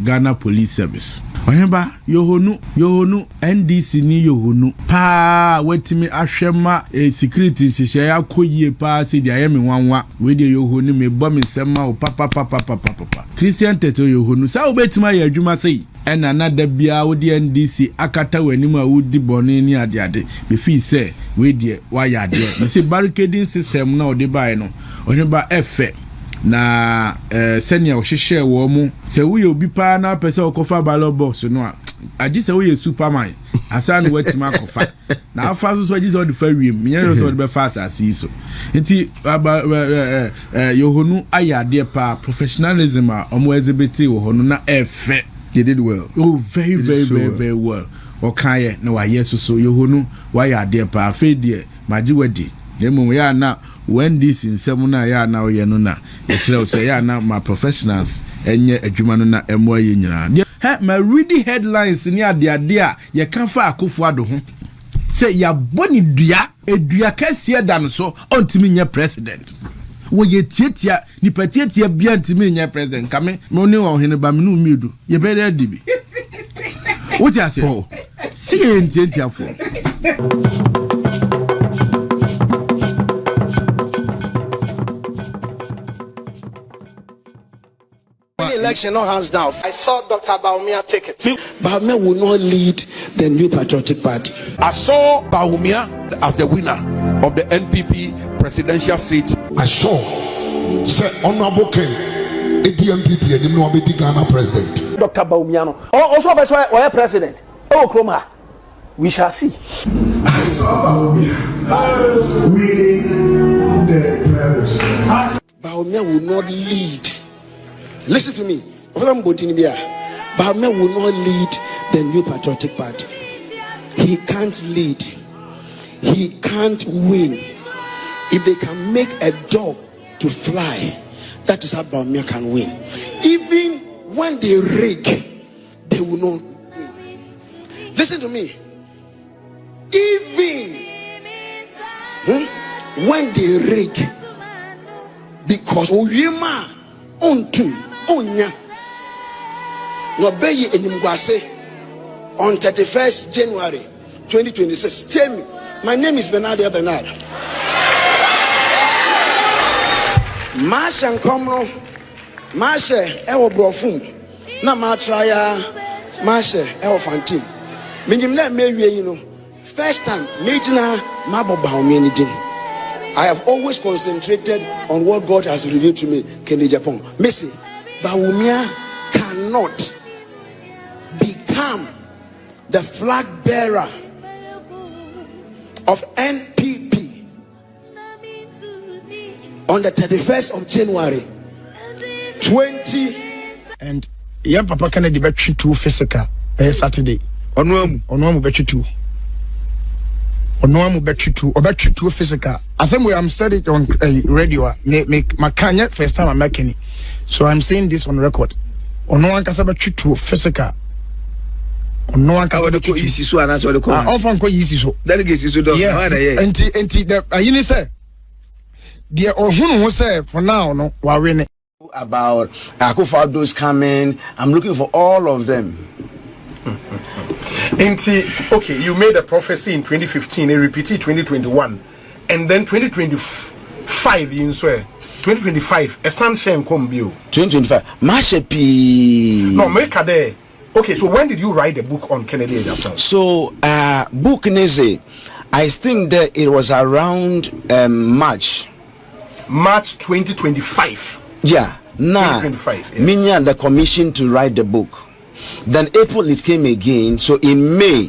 Ghana Police Service. Oheba yohonu NDC ni yohonu pa wetimi ahwema security sihye akoyie pa se dia yemi wanwa we de yohonu me bo me nsema o papa Christian Teto yohonu sa obetima ya adwuma sei ena na da bia wo de NDC akata wanimu a wodi bone ni ade be fi se we de wa ya ade me se barricading system na ode bae no oheba efe na senior ohihye wo mu se wo ye obi pa na pese okofa ballot box no a agi se wo ye superman asan wetima kofa na afa so agi se wo de fa wiem me yen so de be fa asasi so nti yohonu ayade pa professionalism a omo exhibit wo hono na efe. They did well. Oh, very well. Okay, no, yes, so yohonu wayade pa fe de majiwedi demo ya na when this in semuna ya na oye no na yesre say ya na my professionals enye adwuma no na emo aye nyina he ma reading headlines ni ade a ye kan fa Kuffour ado ho say ya boni edua kase da no so ontimi nye president wo ye tietia ni patietia bia ntimi nye president kame me ni wo hene ba me no midu ye be there dibi what you say see ye tietia fo. Election, no hands down. I saw Dr. Bawumia take it. Bawumia will not lead the New Patriotic Party. I saw Bawumia as the winner of the NPP presidential seat. I saw Honorable Ken, NPP, and you know the Ghana president. Dr. Bawumia, also by president. Oh, Kroma, we shall see. I saw Bawumia winning the presidency. Bawumia will not lead. Listen to me. Bawumia will not lead the New Patriotic Party. He can't lead. He can't win. If they can make a dog to fly, that is how Bawumia can win. Even when they rig, they will not win. Listen to me. Even when they rig, because Oyema onto Onya no beyi enyimguase on 31st January 2026. Tell me, my name is Bernard. Masha nkomro Masha ewo brofum na matraya Masha ewo fantim minyimle mewie yi no first time mejina mabo Bawumia ni dim. I have always concentrated on what God has revealed to me. Kende Japan. Messi, Bawumia cannot become the flag bearer of NPP on the 31st of January 20. And young Papa Kennedy battery 2 physical Saturday. Onuamu battery 2. Onuamu battery 2 or battery 2 physical. As I'm said it on radio. Make my Kanye first time I'm making it. So I'm saying this on record. Onuamu kasa battery 2 physical. Onuamu kasa battery 2 easy so and so the call. Often go easy so. Delegates you do. Yeah. Enti the you say. The who say for now no we about Kuffour those coming. I'm looking for all of them. Okay, you made a prophecy in 2015, a repeated 2021, and then 2025 you swear 2025 a sunshine come bio 2025 Mashepi. No, make a day. Okay, so when did you write the book on Kennedy Japan? So book Neze, I think that it was around March 2025. Yeah, now Minya the commission to write the book. Then April it came again. So in May,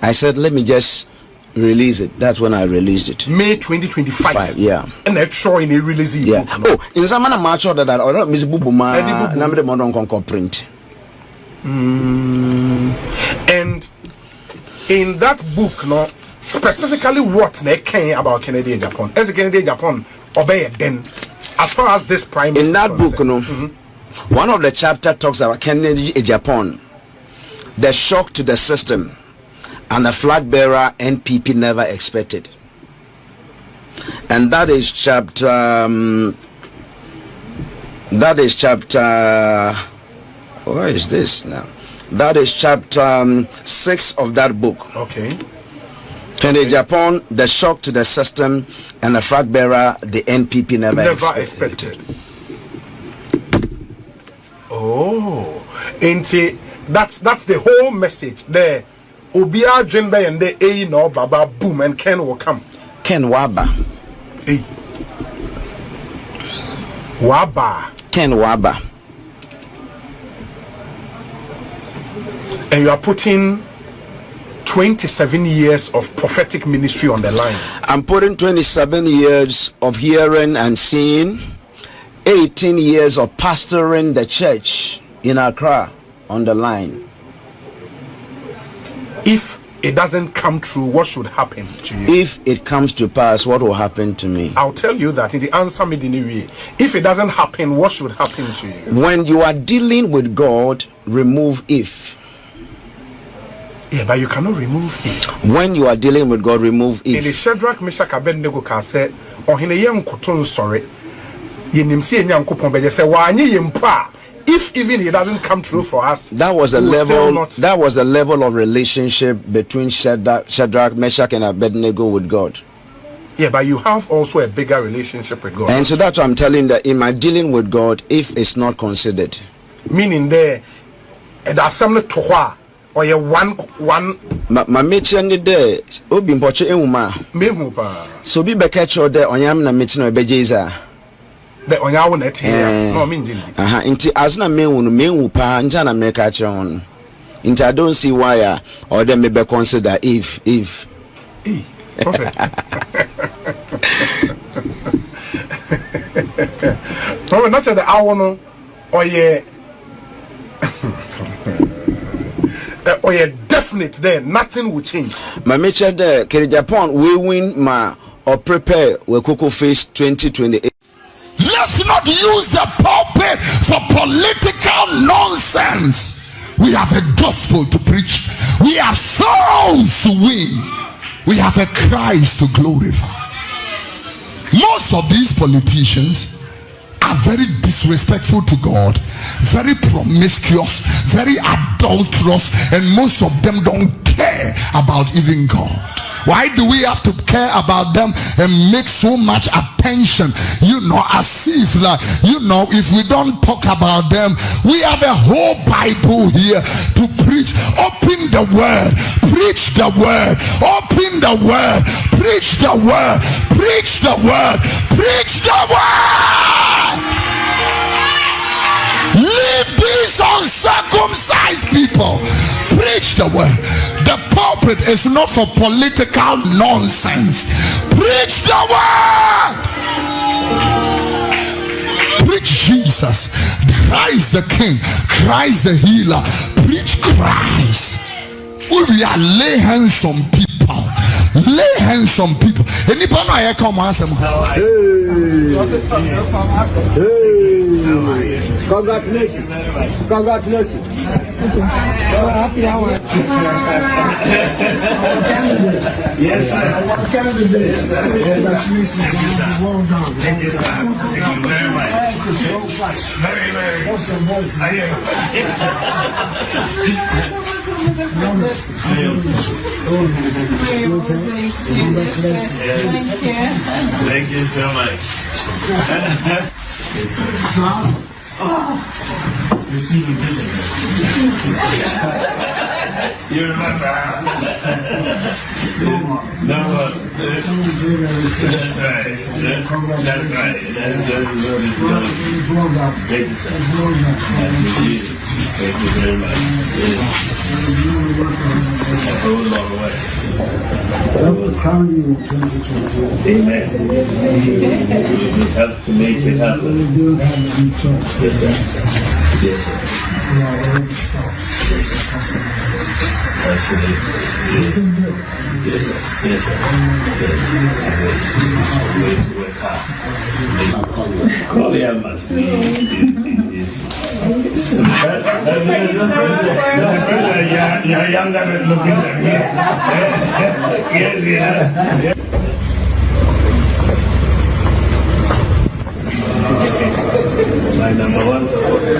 I said, let me just release it. That's when I released it. May 2025. Yeah. And that's showing a release. Yeah. Book, no? Oh, in some manner, March or that, or Miss Bubuma, number modern Concord print. And in that book, no, specifically what they came about Kennedy Japan. As a Kennedy Japan, obey it then. As far as this prime in that book, no. One of the chapter talks about Kennedy Japan, the shock to the system, and the flag bearer NPP never expected. And that is chapter Where is this now? That is chapter 6 of that book. Okay. Kennedy Japan, the shock to the system, and the flag bearer, the NPP never expected. Oh, that's the whole message there. Obia Jimbe and the A no Baba boom and Ken will come. Ken Waba. Hey. Waba. Ken Waba. And you are putting 27 years of prophetic ministry on the line. I'm putting 27 years of hearing and seeing, 18 years of pastoring the church in Accra on the line. If it doesn't come true, what should happen to you? If it comes to pass, what will happen to me? I'll tell you that in the answer me in way. If it doesn't happen, what should happen to you? When you are dealing with God, remove if. Yeah, but you cannot remove it. When you are dealing with God, remove if. In the Shadrach, Meshach, Abednego can say, "Oh, in a young cotton sorry, you nimsi and young coupon, but you say, why if even it doesn't come true for us." That was a level. That was a level of relationship between Shadrach, Meshach, and Abednego with God. Yeah, but you have also a bigger relationship with God. And so that's what I'm telling that in my dealing with God, if it's not considered, meaning there, that's something to what. Or you one my meeting there obi mpoche enwuma mehu pa so bi bekacho there onyam na meeting obejeza the onyawo na tie no me njindi nti azna mehu pa nja na meka kire hon nti I don't see why or them be consider if perfect. Probably not the hour no or yeah. Or you're definite there, nothing will change. My measure there, Kennedy Japan, we win ma or prepare we Cocoa Face 2028. Let's not use the pulpit for political nonsense. We have a gospel to preach. We have souls to win. We have a Christ to glorify. Most of these politicians are very disrespectful to God, very promiscuous, very adulterous, and most of them don't care about even God. Why do we have to care about them and make so much attention? As if if we don't talk about them, we have a whole Bible here to preach. Open the word, preach the word, open the word, preach the word, preach the word, preach the word. Leave these uncircumcised people. Preach the word. The pulpit is not for political nonsense. Preach the word. Preach Jesus, Christ the King, Christ the healer. Preach Christ. We are lay hands on people. Lay hands on people. Anybody know I come answer? Congratulations. Congratulations. Yes, well done. Thank you, sir. Thank you very much. Very, very. Thank you so much. You see me missing. You remember? No, that's right. That's right. That's what it's going. Thank you, sir. Thank you very much. A whole long way. I will crown you in 2020. Amen. We will help to make it happen. We do have a choice. Yes, sir. Yes, sir. We are already stopped. Yes, sir. Absolutely. You can do it. Yes, sir. Yes, sir. Yes. Work hard. Korea must be in his. You're younger than looking at me. Yes. My number one supporter.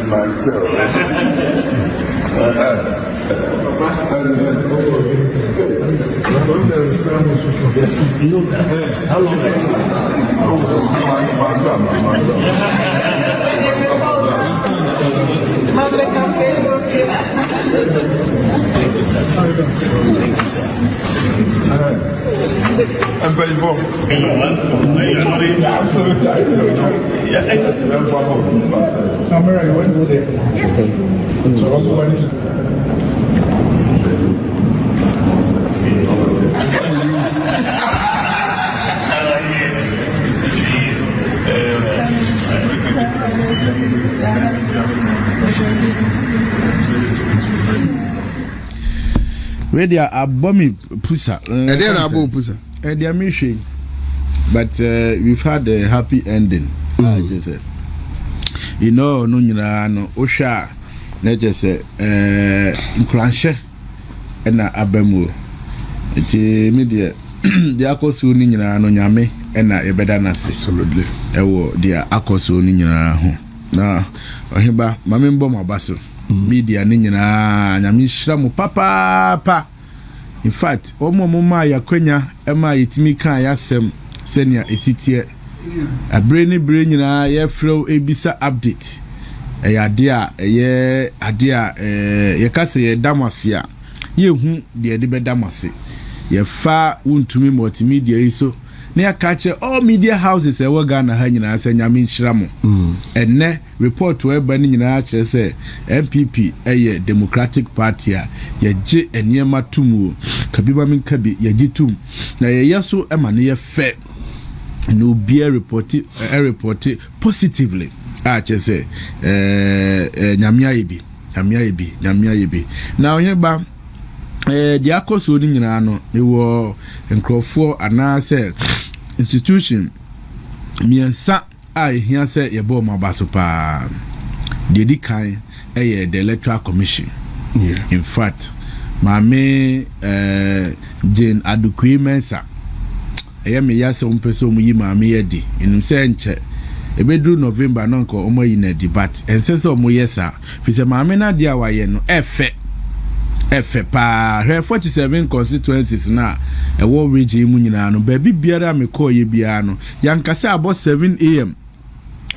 my child. How long I'm very poor. Yes. Ready abomi pusa. Pusa. But we've had a happy ending. You know, no nyina osha na just nkranhye na abamu. Iti media dia akoso ni nyina no nyame na ebeda nase. Absolutely. Ewo dia akoso ni nyina ho. Na oheba mame mbom abaso. Media ni nyina nyame hira mu papa. In fact, omo mama yakwanya ema yitimi kan yasem senia etitie. Abreni nyina ye flow ebisa update. Ade ye kase ye damase a ye hu de de be damase. Ye fa untumi multimedia iso na ya kache all media houses ewa Ghana ha nyina asa nyame nhira mo. Enne report we ba ni nyina kire se NPP eye Democratic Party a ye je eniema tumu kabiba min kabi ye jitum na ye yeso ema ne ye fe no be report positively a kire se nyame ayebi na onye ba the akoso ni nyina no e wo nkrofo ana se institution miensa a ehia se ye bo mabaso pa dedi kan the electoral commission. In fact mame Jane Adukui Mensa me yase umpeso mu yi mame yedi inum se nche ebedru November no nko omo yi na debate ense se omo yesa fi se mame na dia wa ye no efe pa 47 constituencies na ewo region mu nyina no ba bibiara me call ye bia no yankase about 7 am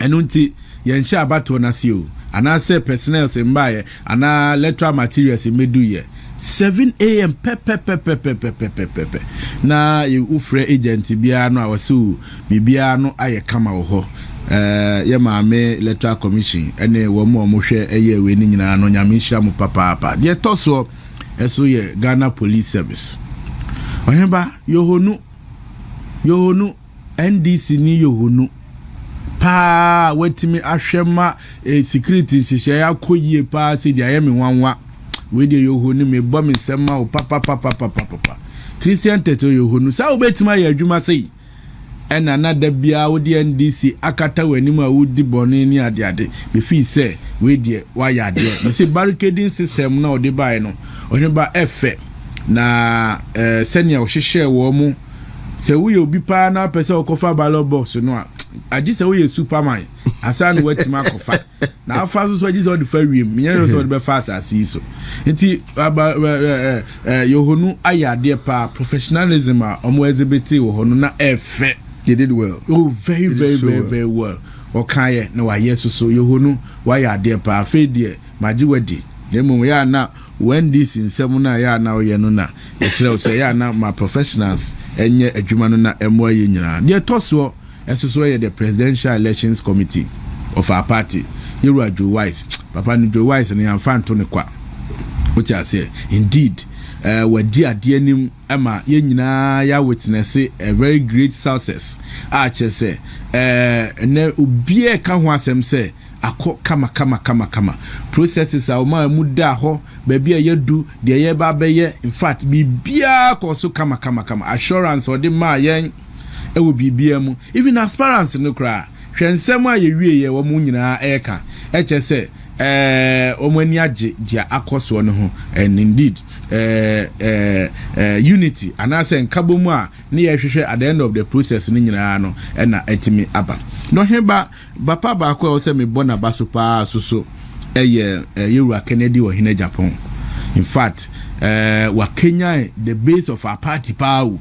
enunti yenhye abato na se o ana se personnel se mbaye ana electoral materials medu ye 7 am pepe na you ufre agent bia no awasu bibia no aye kama wo ho ye maame electoral commission ene wo mo hwe eye we ni nyina no nyame hia mo papa de toso eso ye Ghana Police Service ohemba yohonu NDC ni yohonu pa wetimi ahwema security sihye yakoyie pa se dia yemi wanwa we de yohonu me bom nsema o papa Christian Teto yohonu sa obetima ya adwuma sei ena na da bia wo de NDC akata wanim a wodi bone ni ade be fi se we de wa ya de me se barricading system na ode bai no onye ba efe na senior ohihye wo mu se wo ye obi pa na pese okofa ballot box no a agi se wo ye superman asa no watima kofa na afa so agi se o de fa wiem me so de be fa asasi so nti yohonu ayade pa professionalism a omo exhibit wo hono na efe. They did well. Oh, very well. Okay, no, I yes, so yohonu why are there pa fedie majiwedi. Nemu ya na when this in semuna ya na oyenuna. Yesre say ya na my professionals enye adwuma no na emo ye nyina. De toso eso ye the presidential elections committee of our party. Yeru Joe Wise. Papa ni Joe Wise ni amfanto ne kwa. What I say indeed wadi ade anim ama ye nyina ya witness a very great success a chese na obie ka ho asem se akọ kama processes a ma mu da ho ba bia yedu de ye ba beye in fact bibia ko so kama assurance or the ma yen e wo bibia mu even transparency no kra hwensem a ye wie ye wo mu nyina eka e chese omani age dia akoso no ho and indeed unity anase nkabomu a ne ye hwehwe at the end of the process ni nyina no na etimi aba no heba bapa ba ko se me bona baso pa so Yewura Kennedy or Hine Japan. In fact, wa Kenya the base of our party power.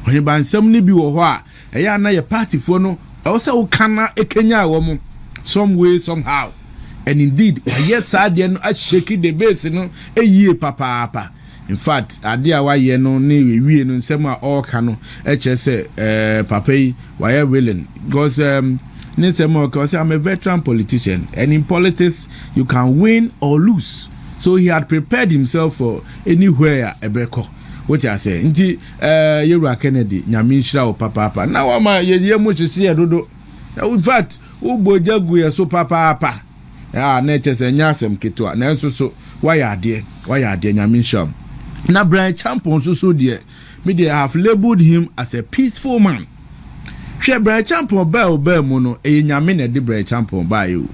When you ban some nibi wa na your party for no also kana Kenya woman some way somehow. And indeed, yes, I didn't shake the base, a year papa. In fact, I dear why ye no we no sema all cano HS papa why willing because because I'm a veteran politician and in politics you can win or lose. So he had prepared himself for anywhere ebeko. What I say, inti Yewura Kennedy, Nyamisha or papa. Now am I ye much see dodo. In fact, ubojagu ya so papa. Nature say nyasem kitwa. Na so why are there Nyamisha. Na Brian Champon so dear. Me they have labeled him as a peaceful man. She Brian Champon bell mono nyame na de Brian Champon ba you.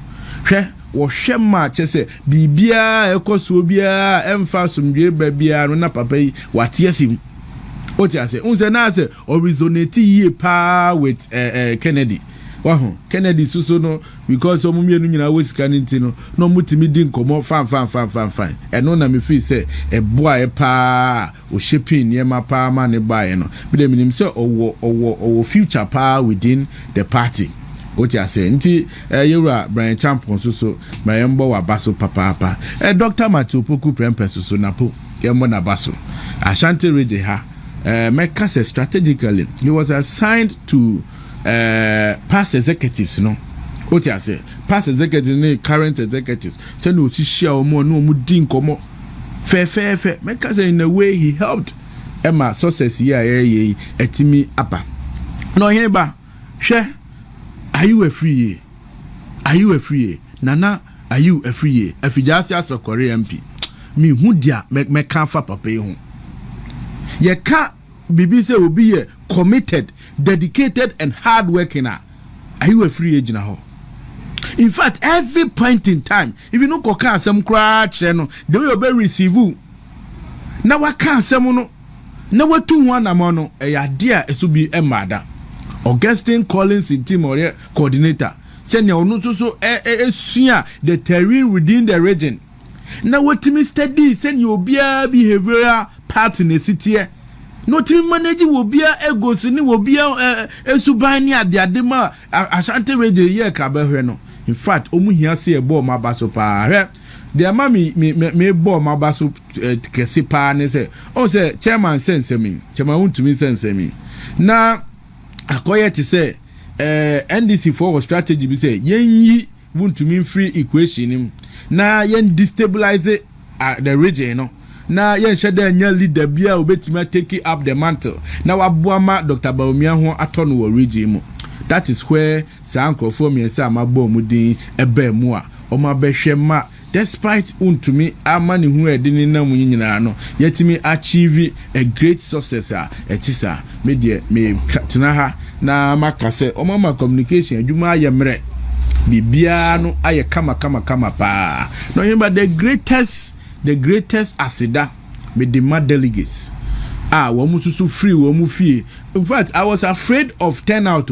Wo hwema chese bibia ekoso bia emfa somdwe ba bia no na papa yi watiasim oti ase unse na ase o resonate ye pa with Kennedy waho Kennedy suso no because omumie no nyina wosika nti no no mutimi di nkomo fan eno na me feel say eboa pa o shaping yema pa ma ne bae no be dem nim say owo future pa within the party. What you say? Nti Yewura Brian Champon so mayembo wa baso papa. Dr. Matthew Poku Prempes so napo yembo na baso. Ashanti Media ha make say strategically he was assigned to past executives no. What you say? Past executives ne current executives. Say no ti share omo no mu din komo. Fe make say in a way he helped Emma success ye etimi apa. No here ba hwe. Are you a free? Nana, are you a free? If you just ask a Korean MP, me who dia me can't fa papa you. Ye can't BBC will be committed, dedicated, and hardworking. Are you a free agent? In fact, every point in time, if you know coca some crash, they will be receive you. Now I can't say no. Now what 2-1 amono a idea is to be a mother. Augustine Collins in team or coordinator. Send your no so the terrain within the region. Now what team study send you be a behavioral part in the city. No team manager will be a ego sini will be a subani at the adema Ashanti Media ye kabeheno. In fact, omu here see a ball my basso pa. The mammy me ball my basso kesipa and say, oh, say, chairman sends me. Chairman to me sends me. Now, akoye to say NDC for strategy be say yen yi want to mean free equation him na yen destabilize the region no na yen sheda nya leader bia obetima take up the mantle na waboama Dr. Bawumia ho atono wo region mu. That is where Sankrofo me say amabo mu din ebe mu a o ma behwe ma despite untumi amani hu edini na mu nyina no yetimi achieve a great success etisa media me tena ha na makase o mama communication adwuma ayemre bibia no aye kama pa no remember the greatest asida with the mad delegates wo mususu free wo mu fie. In fact, I was afraid of turnout.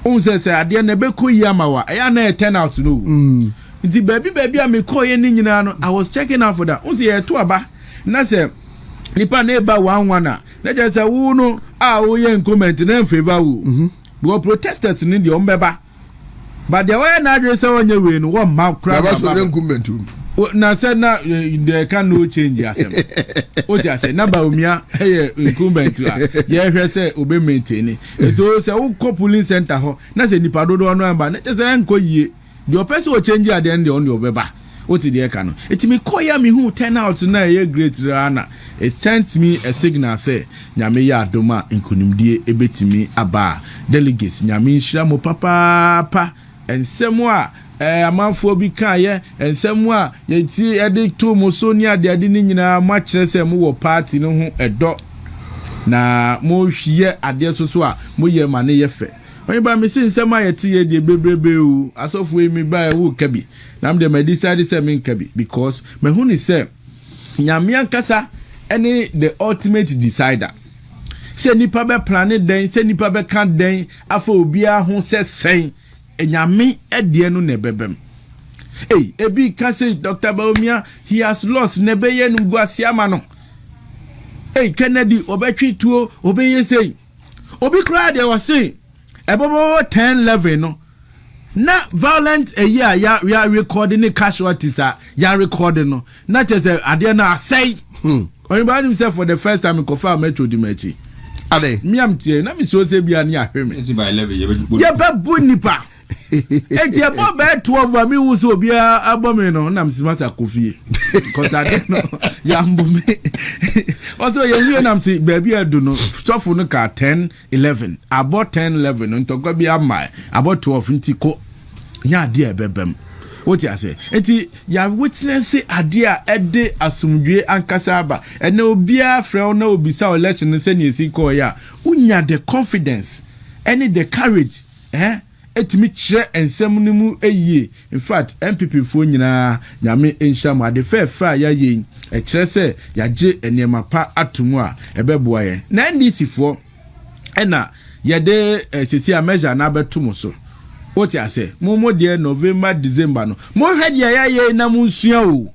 Unse say ade na beko yamawa ya na turnout no nti baby a me call ye ni nyina no I was checking out for that. Unse ye to aba na say nipa na eba 1-1 na just say wo no wo ye comment na in favor wo because protesters ni de ombeba but the way na address onye we no one ma kra ba so comment na say na there can no change asem o ti say na Bawumia hey incumbent ye hwe say obe maintain so say wo ko police center ho na say nipa dodo no amba na say enko yie the person will change at the end on your beba. What did they can? It me koya me who turn out to na ye great rana. It sends me a signal say nyame ya doma inkunimdie ebetimi aba delegates nyame nhira mo papa ensemo a amanfo bi kan ye ensemo a ye ti ede to mo so ni ade ni nyina ma kire say mo wo party no ho edo na mo hwie ade so a mo ye ma ne ye fe. When ba me sin sema yeti ye de bebrebe o asofu emi ba e wo kabi na am de me decide say me kabi because me hu ni say nyame ankasa any the ultimate decider say nipa be plan den say nipa be kan den afa obi a ho say sen nyame ede no na bebem Hey, ebi can say Dr. Bawumia, he has lost nebeye nugwasiama no. Hey, Kennedy, obetwi tuo, obeye say. Obi crowd they was saying, ebobo 10-11 no. Na violent a year ya recording the casualties ya recording no. Not just a na say. Anybody himself for the first time in Kuffour Metro Dimechi. Ade. Me am tie, na me so say bia na ahwe me. By 11 ye be bu nipa. Eti e bo be 12 me wu so bia abome no na msimasa kofie. Because I don't know ya mbu me. Also ye wi na msi baby adu no sofu no ka 10-11. About 10-11 no ntokwa bia mai. About 12 nti ko nya de e bebem. What you say? Eti ya witness adia ede asumdwe ankasa aba. Ene obia frɛ na obisa election se ne esi call ya. Unya the confidence, any the courage, etimi kyerɛ ensɛm no mu eyie. In fact, NPP fo nyina nyame enhya mu ade fa ya yen. Kyerɛ sɛ ya gye enema pa atomu a ɛbɛboa ye. Na NDC fo ɛna yɛde sisi a measure na betum so. What you say? Momo dear November, December no. Mo head ya na munsua o.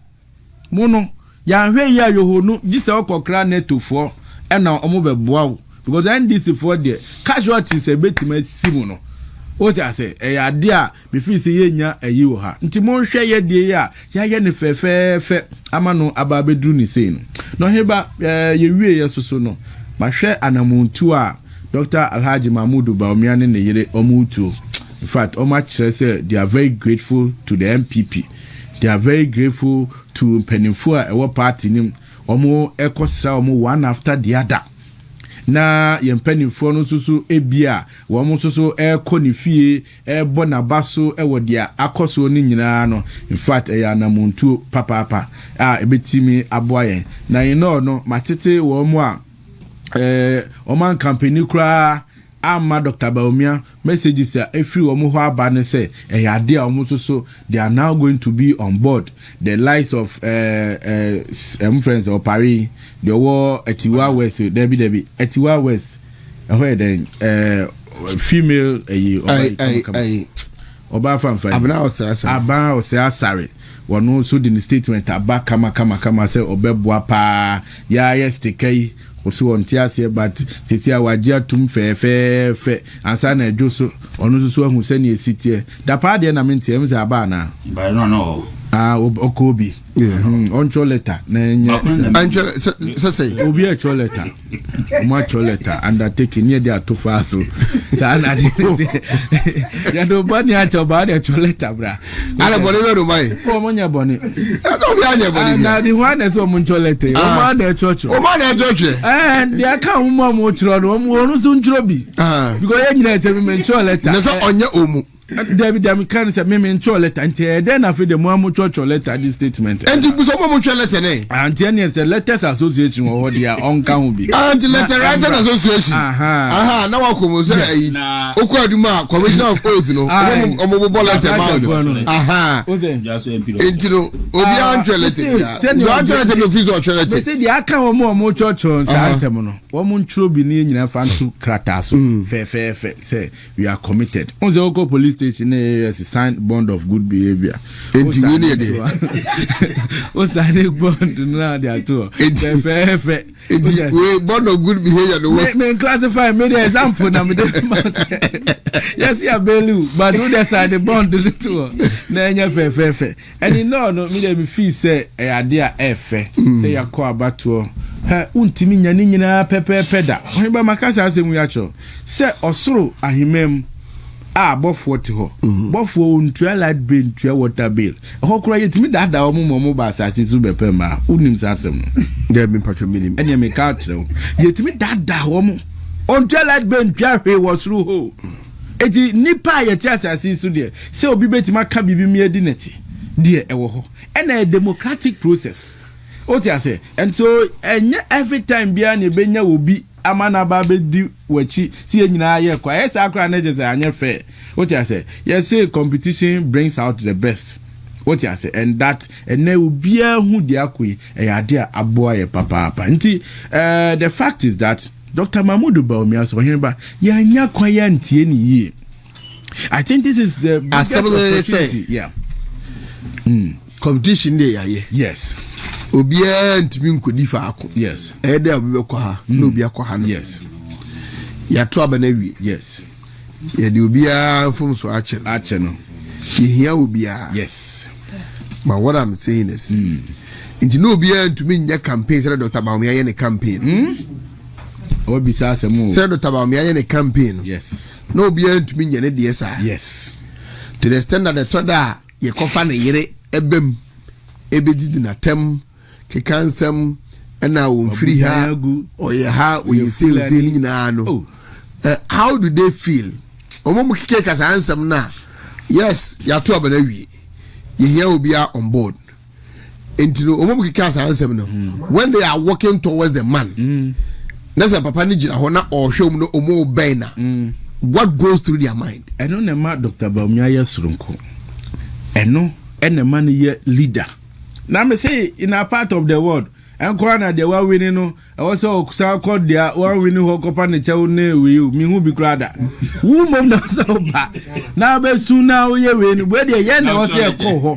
Mono ya hwe ya yohonu gise okokra neto for e na omo beboa o. Because NDC for there casualties e betima simu no. What you say? E ya de a me fi se yenya ayi wo ha. Nti mo hwe ye de ya ye ne fe ama no aba bedru ni sei no. No heba ye wie ye soso no. Ma hwe anamuntu a Dr. Alhaji Mahmoud Bawumia ne yere omutu. In fact, Omach said they are very grateful to the NPP. They are very grateful to Penifua, our party name. Omo ekosra omo one after the other. Na yen Penifua no susu ebia, womo susu konifie, bonabaso, wodia akoso ni nyina no. In fact, ya na muntu papa ebetimi aboye. Na no matete womo a oman company kra ama Dr. Bawumia messages every omo ho aba ne say ade a omo so they are now going to be on board the likes of friends of Paris the war Etiwa West Debbie Etiwa West where then female oba fanfa abana o say asare one also the statement aba kama say obeboa pa ya yesterday so on tiase but tetia wagia tum fe ansa na edwo so onu so ahu se ne esitie da pa de na mente em za ba na ba no okobi on choleta na nya say obi a choleta mo choleta undertaking near there to faso ta na de ya do bani a choba de choleta bra ala boni we do mai o mo nya boni no bi anya boni na di one so mo choleta o ma de chocho and they can mo chro no mo so nchro bi because ye nyina temi me choleta na so onye omu David can say me ntwa letter nti then afi the mo amutwa letter this statement enti buso mo mutwa letter ne anti any say letters association wo dia onka ho bi anti letter writers association na wa komo say ayi okwa aduma commissioner of oath no omo bo letter ma enti no obi antwa letter do antwa letter no fees or letter say dia aka wo mo church say asem no wo mo ntro bi ni nyina fa ntu krata so fe say we are committed on the local police station as a signed bond of good behavior. Enti we need it. O signed bond na dia to. Enti we bond of good behavior no. Me classify me the example na me dey. Yes ya belu but we dey sign the bond to na nya fe. And no me dey me feel say e ade a efe say yakọ abato untimi nya ni nyina pepe da. Ba makasa asemu ya cho. Say osoro ahimem bofo ti ho bofo ntua light bill ntua water bill ho kura yetimi dada o mo ba asase zu bepe ma unim sasem dey me patcho minim enya me ka kire yetimi dada o mo ntua light bill ntua hwe wo suru ho eti nipa yeti asase su de se obi betima ka bibi mi edi nachi de ewo ho ena a democratic process o ti ase and so enya every time bia na benya obi amana ba be di wachi si enyina ye kwa yes akra na je anya fair what you say yes say competition brings out the best what you say and that and na ubia hu di akoi e ade aboa ye papa nti the fact is that Dr. Mahmoud Bawumia so hinba ya anya kwa ya ntie ni yi I think this is the biggest opportunity. Yeah. competition dey yaye. Yes. Obiara ntimi nkodi faako. Yes. Ede obekọ ha na obi akọ ha no. Yes. Ya to aba na wi. Yes. Ya de obiara mfom so ache no. Ache no. Yehia obiara. Yes. But what I'm saying is nti no obiara ntumi nya campaign say Dr. Bawumia ye ne campaign. Obi sa asemo. Say Dr. Bawumia ye ne campaign. Yes. No obiara ntumi nya ne de sa. Yes. To the extent that the toda ye kofa ne yere ebem ebedidi na tem kekansem na won free ha oye ha oye say ni nyina no. How do they feel? Omo kike kasa ansem na. Yes, ya to aba na wie. Ye hear obia on board. Entino omo kike kasa ansem no. When they are walking towards the man. Nasa papa ni jira ho na ohwe mu no omo ben na. What goes through their mind? Eno ne ma Dr. Bawumia ye surunko. Eno ene ma ne ye leader. Na me say in a part of the world, enko na de wa winning no, e wo say okusa call dia wa winning ho kopa ne chew na we mi hu bi krada. Wu mom na so ba. Na be su na wo ye we ni, we de ye na wo say e call ho.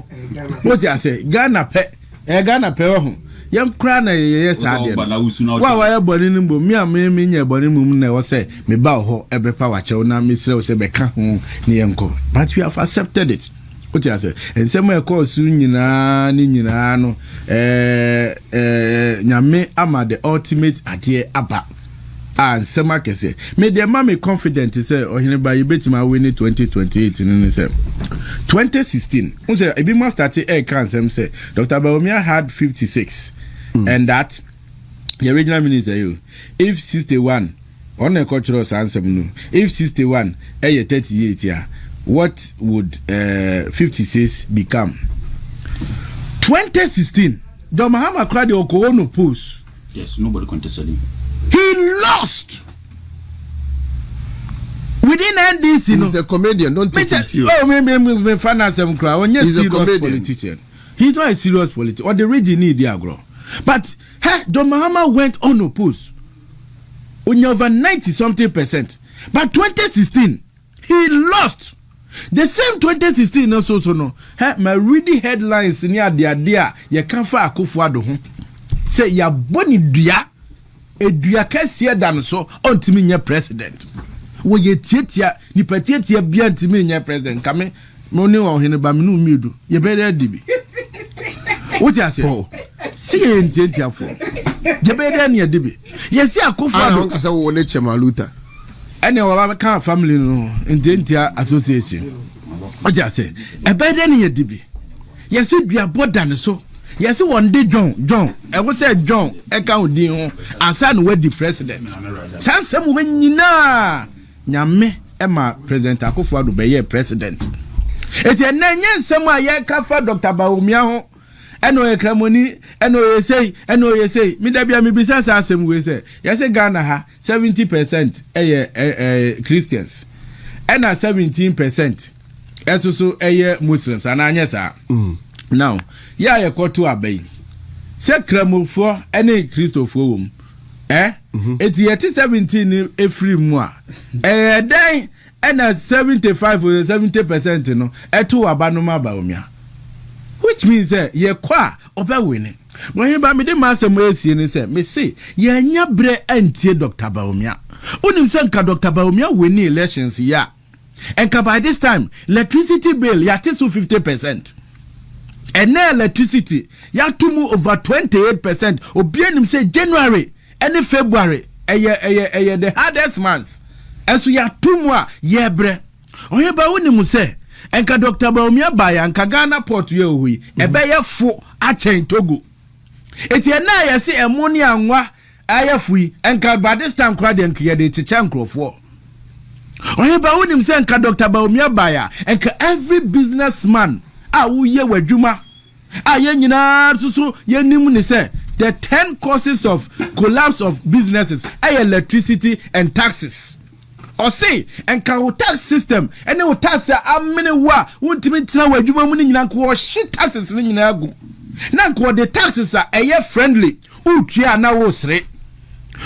What you say? Ghana pe ho. Yam kra na ye sa de. Wa ye boni ni mbo mi am nya boni mum na wo say me ba ho e be pa wa chew na me sre wo say be ka ho ni enko. But we have accepted it. What you say? And some e call su nyina ni nyina no nyame ama the ultimate ade aba. And sema kese me de ma me confident say ohene ba ye betima win 2028 ni say 2016 un say e be ma start e kan sem say Dr. Bawumia had 56 and that the original minister you if 61 on a cultural answer no if 61 e 38 ya what would 56 become 2016 John Mahama cried the Okowono post. Yes, nobody contested him. He lost within NDC. He's a comedian. Don't take him serious. Oh, me finance him cry. He's a serious politician. He's not a serious politician. Or the region need Diagro. But hey, John Mahama went unopposed. Only over 90-something%. But 2016, he lost. The same 2016 also so no. Hey, my reading headlines near the idea you can't find Kuffour say ya boni dua edua kese dan so ontimi nya president wo ye tietia ni patietia bia ntimi nya president kame mo ni wo hene ba me no miedu ye be dey dibi what you say see ye tietia fo je be dey na dibi ye see Kuffour do kasa wo ne chemaluta ene wa ka family no intentia association what you say e be dey na dibi ye see dua bodan so. Yes, one day John, I was said John, I can't do and son were the president. Sansem when you know, Nyame, Emma, President Kuffour to be president. It's a name, somewhere, yeah, Kuffour, Dr. Bawumia, and no cramoni, and no say, me there be a me besides some way say, yes, a Ghana 70% Christians, and 17% as also Muslims, and I yes, now, ya ye koto abai. Se kramofo ene Christopher wom. Eti yeti 17 efri mu a. Den ena 75 or 70% no eto abanoma Bawumia. Which means ye kwa oba winning. When ba me de masem esie ni say me say ye anya bre antie Dr. Bawumia. Unim se nka Dr. Bawumia win elections ya. Enka by this time electricity bill ya tisu 50%. And now electricity, ya tumu over 28%. Obienim say January, any February, the hardest month. And so ya tumu ye bre. Oye ba woni mu say, enka Dr. Bawumia baya enka Ghana port ye hui, ebe ye fo achen Togo. Eti na ya se emoni anwa ayafui enka by this time crowd enka ye de chicha nkrofo. Oye ba woni mu say enka Dr. Bawumia baya enka every businessman ye wadwuma ye nyina susu ye nim ni say the 10 causes of collapse of businesses electricity and taxes or say enka wo tax system ene wo tax amene wa wontimi tira wadwuma mu ni nyina ko shit taxes ni nyina agu na ko the taxes friendly utua na wo sre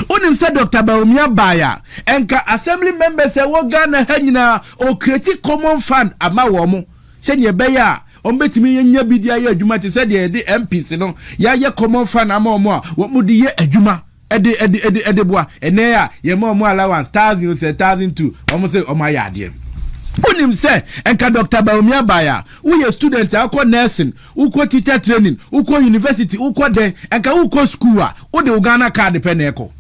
onim say Dr. Bawumia baya enka assembly members wo Ghana ha nyina o create common fund ama wo mo se ne beya betimi nya bidia ye adwuma te se de MPs no ya ye common fan ama omo a wo mu de ye adwuma ede boa ene a ye mo allowance 1000 say 1002 omo say omo ya ade unim say enka Dr. Bawumia baya uye student akọ nursing uko teacher training uko university uko de enka uko school a wo de Uganda card pe na eko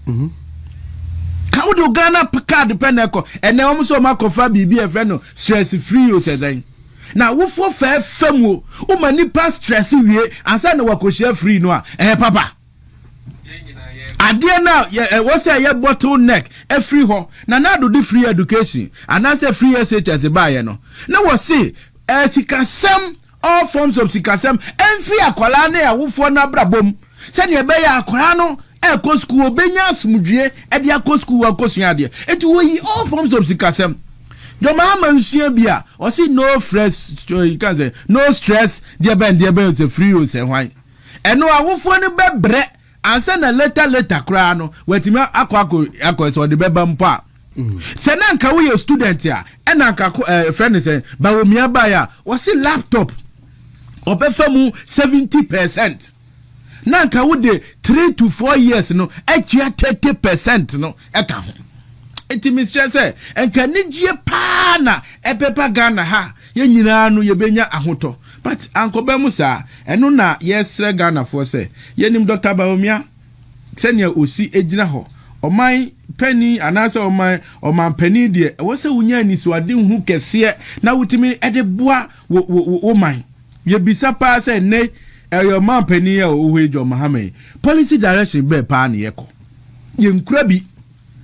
ka wo de Uganda card pe na eko ene omo so makofa bibi e friend no stress free o say dan na wo fo fa fam o ma nipa stress wie ansa na wakohia free no a papa adie na we say ye bottleneck free ho na do the free education and I say free SHS buy no na we say sikasem all forms of sikasem free akwala na ya wo fo na brabom say ne be ya akwala no ko school obenya asumdue de akọ school akosua de eti wo yi all forms of sikasem do ma nsua bia o say no stress you can say no stress there ben say free o say hwan eno awofo ne bebre ansa na later kra no watimi akọ so de beba mpa se na nka wo ye student a na nka friend say Bawumia baya o say laptop obefamu 70% na nka wo de 3 to 4 years no akia 30% no eka ho eti mistress say enka nigie pa na epepa Ghana ha ye nyina no ye benya ahoto but ankoba musa eno na yesre Ghana for say yenim Dr. Bawumia senia osi ejina ho oman penny anase oman penny de wo se wunya ni so ade hu kese na wutimi ede boa wo man ye bisa pa say ne your man penny o wejo Mohammed policy direction be pa na yeko ye nkura bi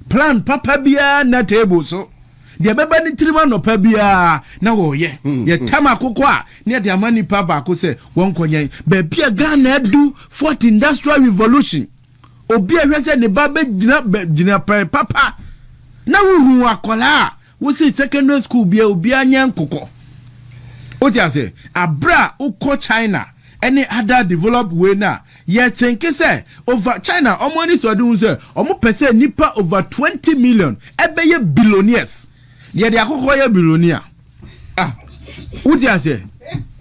plan papa bia na table so de beba ni trima no pa bia na wo ye tama kokko a ne de amani pa ba ko se won konyen ba bia Ghana do fourth industrial revolution obi ahwese ne ba be gina papa na wo hu akola wo se secondary school bia obi anyan kokko o ti ase abra ukọ China any other developed way na ye think say over China omoni so do say omo pese nipa over 20 million ebe ye billionaires ye de akoko ye billionaire uti ase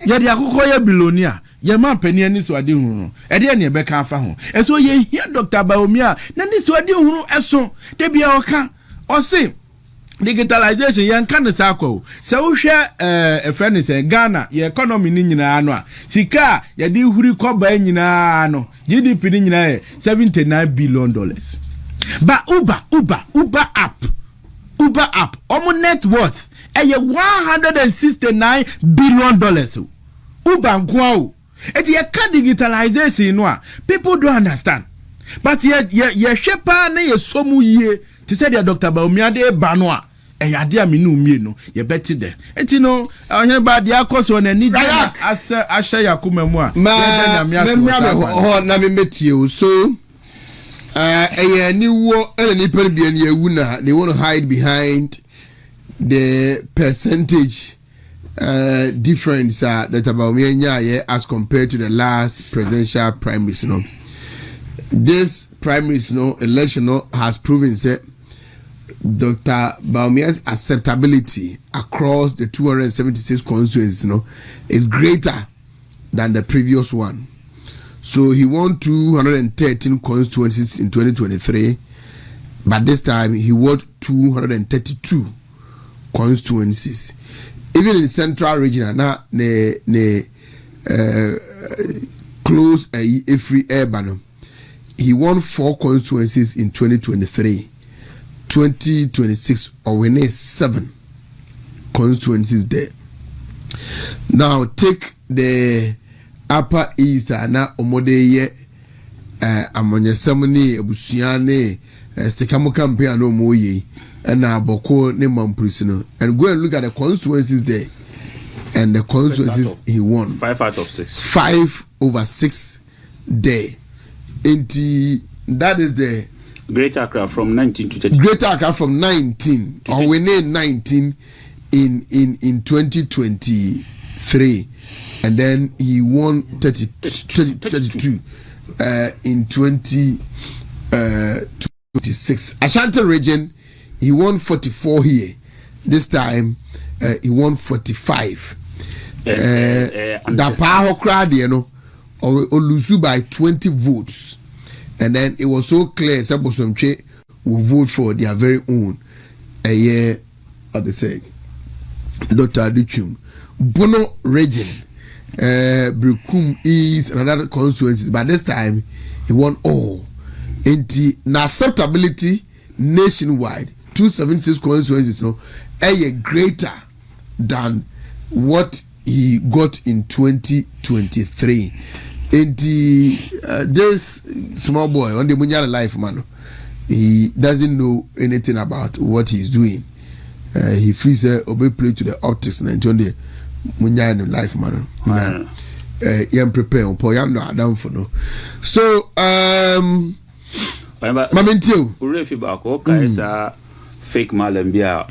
ye de akoko ye billionaire ye man pani ani so ade hu no e de ne be kan fa ho e so ye hia Dr. Bawumia na ni so ade hu eso de bia oka o se digitalization yan kan sa kwa se wo hwe friend say Ghana ye economy ni nyina no a sika ye di huri koba nyina no GDP ni nyina e $79 billion ba Uber app omo net worth eye $169 billion Uber nkwao eti ye ka digitalization no a people don't understand but ye shepa na ye somu yie to say the Dr. Bawumia de ba no a ade aminu mienu ye beti de eti no onye ba de akoso na ni asha yakuma mu a na me metie o so ni wo ni per bia ni ewu na they want to hide behind the percentage difference that Bawumia nya as compared to the last presidential primaries no. This primaries no election no has proven that Dr. Bawumia's acceptability across the 276 constituencies no is greater than the previous one. So he won 213 constituencies in 2023, but this time he won 232 constituencies. Even in central region, na close a free urban. He won 4 constituencies in 2023. 2026 or we need 7 constituencies there. Now take the Upper East and now omode amonya semani ebusuane stekamu campaign no moye and aboko ne mamprisino and go and look at the constituencies there and the constituencies he won 5 out of 6 5 over 6 there. That is the Greater Accra from 19 to 30. Greater Accra from 19 or we need 19 in 2023 and then he won 32 in 2026. Ashanti region he won 44 here. This time he won 45. Dapa ho crowd or lose by 20 votes. And then it was so clear that Bosomche will vote for their very own a year of the say Dr. Aduchum. Bono region, Brukum is another constituencies, but this time he won all. And the acceptability nationwide, 276 constituencies, a year greater than what he got in 2023. And this small boy on the Munyala life, man, he doesn't know anything about what he's doing. He frees obey play to the optics and on the Munyala life, man. Yam prepare on Poyando Adam for no. So, Mamentio, Urefi Bako, Kaisa, fake Malambia,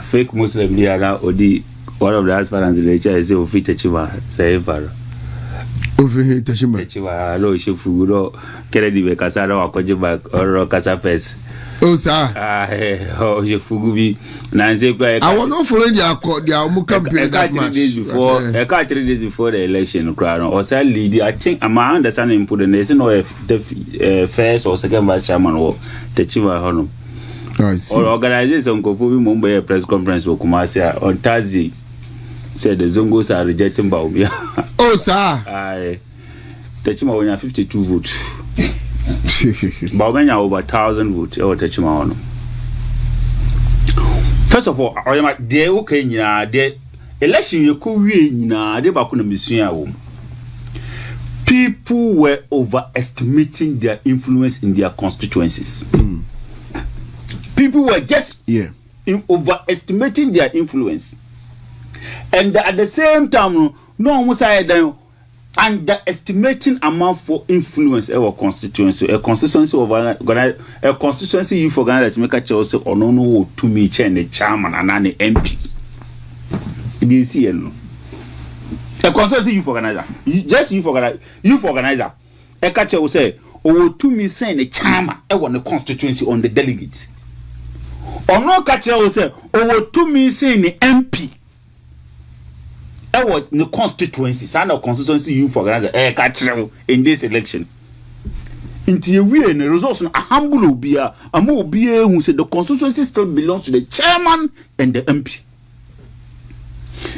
fake Muslim Biara, Odi, one of the husbands in the chair is a fit Chiva, say Faro. Over here, Tashima. Chiva, low Shifuro, Kennedy Casado, or Kojiba, or Casa Fest. Oh, sir. Oh, Fugubi, Nancy. I was not following their campaign that much. I can't 3 days before the election, crowd, or say, lady, I think I'm understanding put the nation or the first or second vice chairman or the Chiva Honor. Or organization Kuffour Mumbai press conference with Kumasia on Thursday said the Zongos are rejecting Bawumia. Oh, sir. I Techima when 52 votes. Bawumia over 1,000 votes. Or Techima. First of all, I am there. Okay, the election you could win. They bakuna mission. People were overestimating their influence in their constituencies. People were just overestimating their influence, and at the same time, no one was underestimating amount for influence our constituency. A constituency of a constituency you forgot that make a choice or no to me change the chairman and an MP. You see, a constituency you organizer, just you organizer. A catcher will say, oh, to me saying the chairman, I want the constituency on the delegates. Or no catcher will say, oh, to me saying the MP. I want the constituency, sign of constituency you for a catcher in this election. Into a way and the results a humble beer, a more beer who said the constituency still belongs to the chairman and the MP.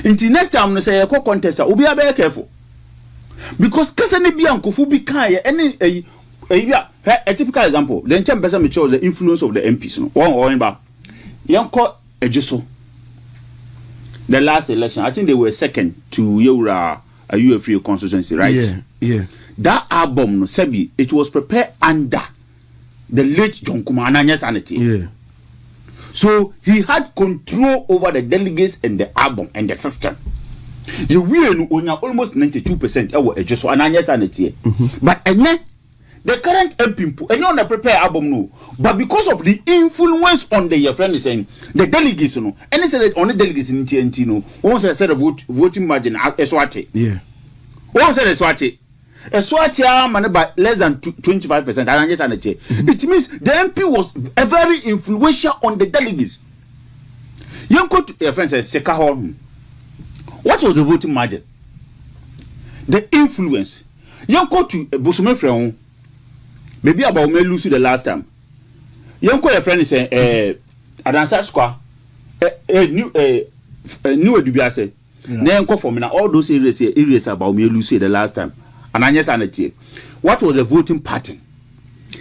Into next time, they say a co-contest, will be very careful. Because Kasani Bianco will be kind any a typical example. Then 10% shows the influence of the MPs. One or about Yanko Ejiso. The last election, I think they were second to Yura a UFA constituency, right? Yeah. That album, Sebi, it was prepared under the late John Kumananya Sanity. Yeah. So he had control over the delegates and the album and the system. You will almost 92% our Ejiso Ananya Sanity. But the current MP, and you on the prepare album no, but because of the influence on the your friend is saying the delegates no, and they said on the delegates in TNT no, once I said voting margin Eswati. Yeah. Once said Eswati man by less than 25%. And I just it means the MP was a very influential on the delegates. You go to your friend says what was the voting margin? The influence. You go to Bosume Freon. Maybe about me lose the last time. Young call your friend is Adansa Square, new Dubiase. Then call for me now. All those areas about me lose the last time. And I just understand. What was the voting pattern?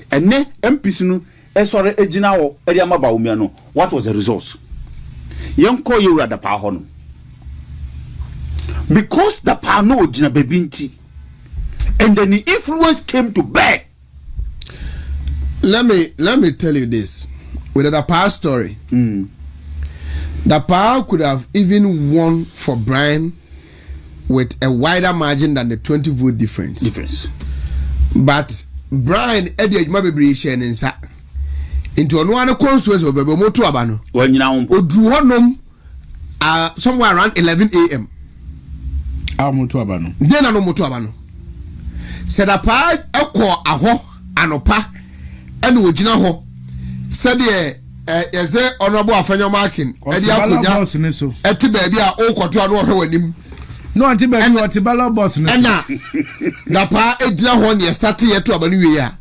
And then MPs sorry, Ejinao, Ediama Bawumia no. What was the results? Young call you at the power. Because the power no Jina Bebinti, and then the influence came to bear. Let me tell you this. With the power story, the power could have even won for Brian with a wider margin than the 20 vote difference. But Brian Eddie Mabibri Shenensa into one constituency of Moto Abano. When you know, Odruonum somewhere around 11 a.m. Moto Abano. Then I know Moto Abano. Said a power echo aho anopa. And we jina ho said the honorable afenyo marking e dia akunya eti baabi a o kwoto anu ohwe wanim No, anti baby, anti ballot boss. And now, the pa ejina one year started yet to abanu year,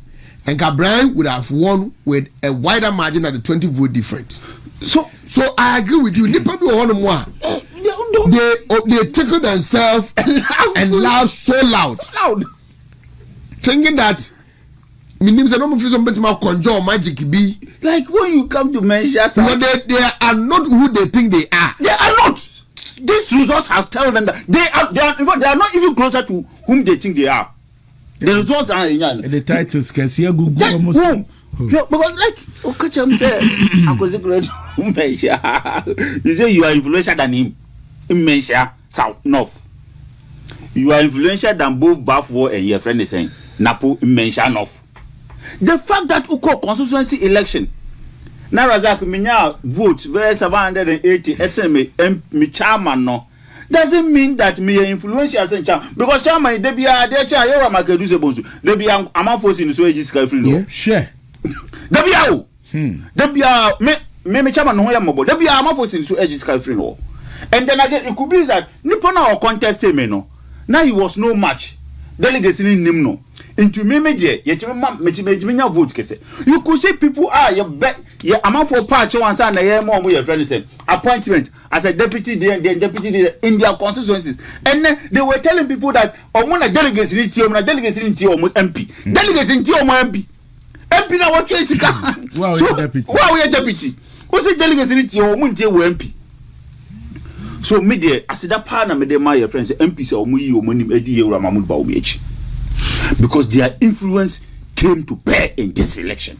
and Cabran would have won with a wider margin than the 20 vote difference. So I agree with you. Nipa do one more. They tickle themselves and laugh so loud, thinking that meaning I don't feel somebody more conjure magic be like when you come to mention. No, they are not who they think they are. They are not. This results has told them that they are not even closer to whom they think they are. The results are in the titles can see a good almost. Because like Okacham said, you say you are influential than him. Immensia South North. You are influential than both Bafo and your friend is saying Napo Immensia North. The fact that Uko constituency election now Razak Minya vote very 780 SMA me chairman no doesn't mean that me influential as chairman because chairman they be a their chair you make do say bonsu they be am force in so age sky free no share they be a they be a me chairman no ya mobo they be am force in so age sky free no. And then again, it could be that Nipona or contest him, no. Now he was no match. Delegates in him, no. Into me, yet you vote. You could say people are your amount for patch once and a year more with your friends said appointment as a deputy there, deputy in their constituencies. And then they were telling people that one delegates in Tioma, delegates in Tioma MP, delegates in Tioma MP. MP now what choice you can. Wow, we are deputy. What's the delegates in Tioma MP? So media asida pa na mede my friends MPs omuyi omonim edi yewra Mahmoud Bawumia because their influence came to bear in this election.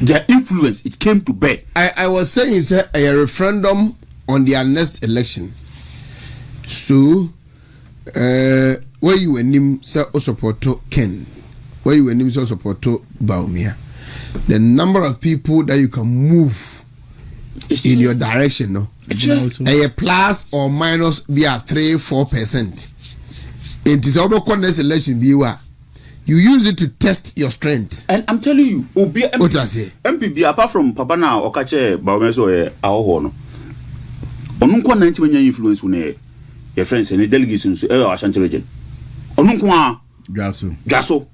Their influence it came to bear. I was saying it's a referendum on their next election. So where you and him say support Ken, where you and him say support Bawumia, the number of people that you can move in your direction, no. A plus or minus be at 3-4%. It is over next election be you use it to test your strength. And I'm telling you, what I say MPP apart from Papa now Okache Bawumia so aho no. Onunko na ntima nya influence une your friends and delegations so Ashanti region. Onunko a Jaso.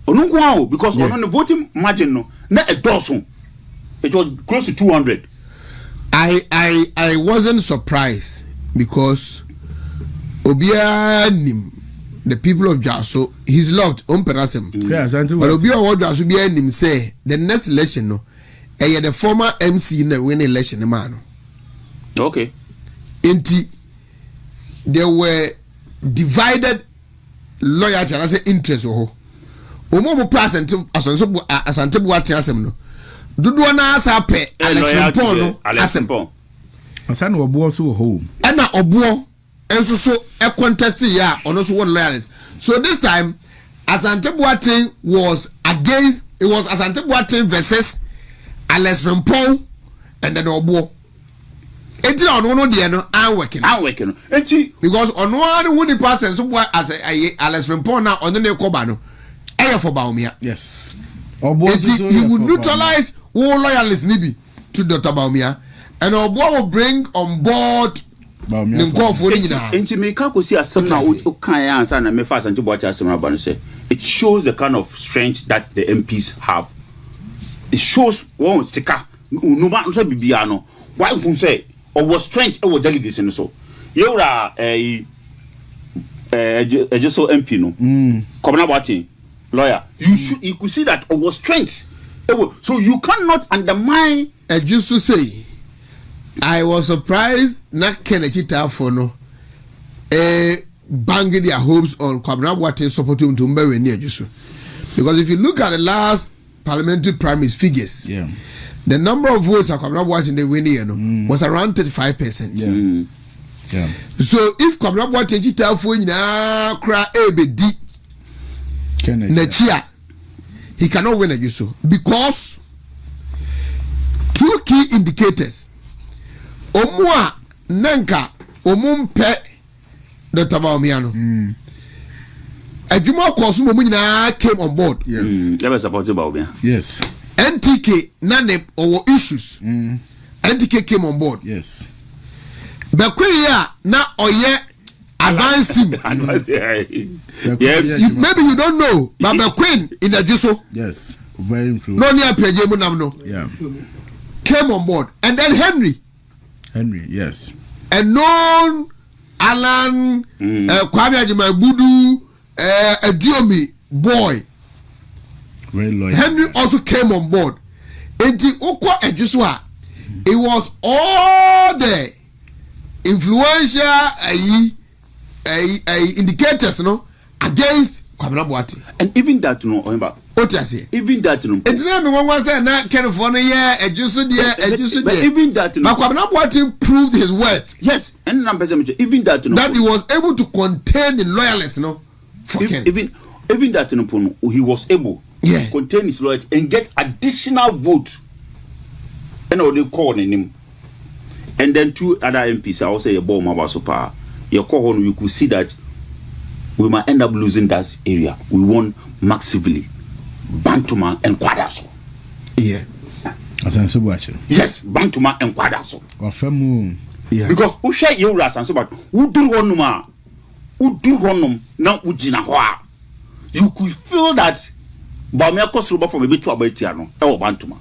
Onunko a because on the voting margin no na a dozen. It was close to 200. I wasn't surprised because Obianim, the people of Jaso, he's loved on Perasem. But Obia Jaso Obianim say the next election no, the former MC in the win election man. Okay. They were divided loyalty and I say interest oh. Omo plus and Asante Buatiasem no. Dudu na asape Alexander Asan obuo so ho na obuo enso so e contest ya ono so one loyalist. So this time Asante Boateng was against, it was Asante Boateng versus Alex Rempong and then obuo enti na ono no de no an working enti because ono one who the person so as Alex Rempong na ono ne koba no e for Bawumia. Yes. He would neutralize all loyalists nibi to Dr. Bawumia and Obo will bring on board it shows the kind of strength that the MPs have. It shows one sticker no matter bibiano why you say or was strength or delegates in so you are just so MP no coming about lawyer you could see that it was strength. So you cannot undermine. Just to say, I was surprised not Kennedy Tafono banging their hopes on Kwabena Boateng supporting to Mbewe near Jusu. Because if you look at the last parliamentary primaries figures, the number of votes that Kwabena Boateng they win was around 35%. Yeah. So if Kwabena Boateng Tafono na kra ebedi Nechia, he cannot win a Jusu because two key indicators. Omwa Nanka Omumpe Dr. Bawumia no. Adwuma course mo nyina came on board. Yes. Never supported Bawumia. Yes. NTK nane or issues. NTK came on board. Yes. Bequia na oye advanced team. Yes. Maybe you don't know, but Bequin in the Juso. Yes. Very influential. No near Pejemu Namno. Yeah. Came on board. And then Henry, yes. a known Alan Kwame Ajimabudu a Diomi boy. Very loyal. Henry also came on board. Enti Okwa Ejuswa, it was all the influential indicators no against Kwabena Boate. And even that no remember. What I say? Even that no. It's not me one say na California Ejusu there. Even that no. But Kwabena Boate proved his worth. Yes, and even that no. That he was able to contain the loyalists no. Even that no, he was able to contain his loyalty and get additional votes. And all they call him. And then 2 other MPs, I will say a bomb about super. You call on, you could see that we might end up losing that area. We won massively. Bantuma and Kwadaso. Yeah. Yes, Bantuma and Kwadaso. Yeah. Because who share your ras and so bad. Who do one now Ujina. You could feel that Bawumia Kosruba from a bit to a Betiano. Oh, Bantuma.